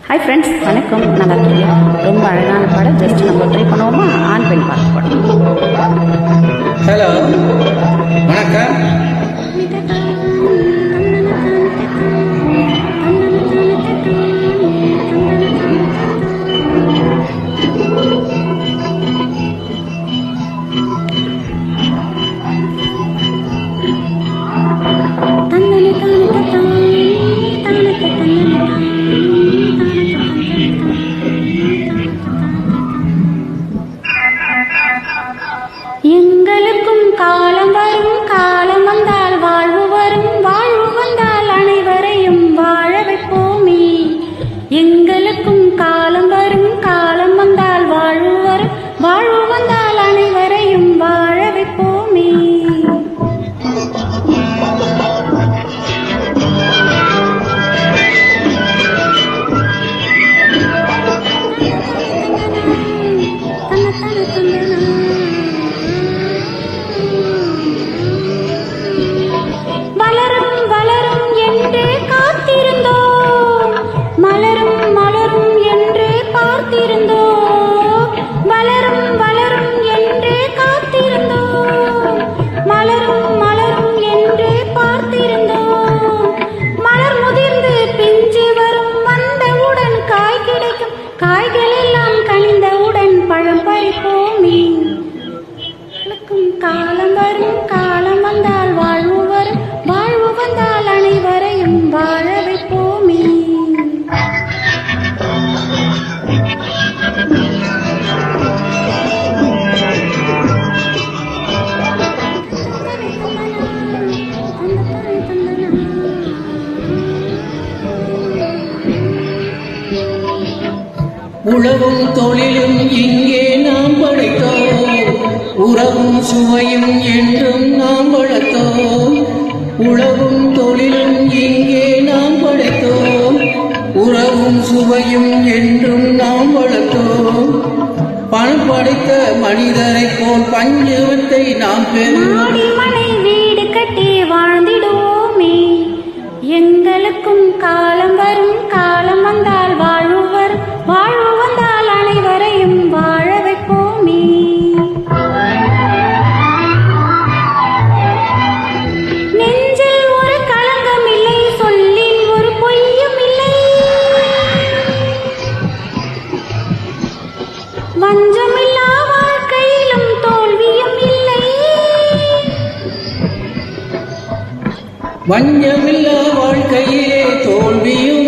Hi friends, வணக்கம். நல்லா இருக்கீங்க? ரொம்ப அழகான பாடம். ஜஸ்ட் நம்ம ட்ரை பண்ணுவோமா? ஆண் பெண் பார்த்து பாடம். ஹலோ, வணக்கம். எங்களுக்கும் காலம் வரும், காலம் வந்தால் வாழ்வு வரும், வாழ்வு வந்தால் அனைவரையும் வாழ வைப்போமே. எங்களுக்கும் காலம் வரும், காலம் வந்தால் வாழ்வு வரும், வாழ்வு வந்தால் அனைவரையும் வாழ வைப்போமே. காய்கள் எல்லாம் கனிந்தவுடன் பழம் பறிப்போமே. காலம் வரும், காலம் வந்தால் வாழ்வு வரும், வாழ்வு வந்தால் அனைவரையும் வாழ வைப்போமே. உழவும் தொழிலும் இங்கே நாம் படைத்தோம், உறவும் சுவையும் என்றும் நாம் வளர்த்தோம். உழவும் தொழிலும் இங்கே நாம் படைத்தோம், உறவும் சுவையும் என்றும் நாம் வளர்த்தோம். பணம் படைத்த மனிதரை போல் பஞ்சவத்தை நாம் பெறுவோம். வீடு கட்டி வாழ்ந்திடுவோமே. எங்களுக்கும் காலம் வரும், காலம் வந்தால் வாழ்வு வரும், வாழ்வு வந்தால் அனைவரையும் வாழ வைப்போமே. நெஞ்சில் ஒரு களங்கம் இல்லை, சொல்லில் ஒரு பொய்யும் இல்லை, வஞ்சமில்லா வாழ்க்கையிலும் தோல்வியும் இல்லை. வஞ்சமில்லா வாழ்க்கையிலே தோல்வியும்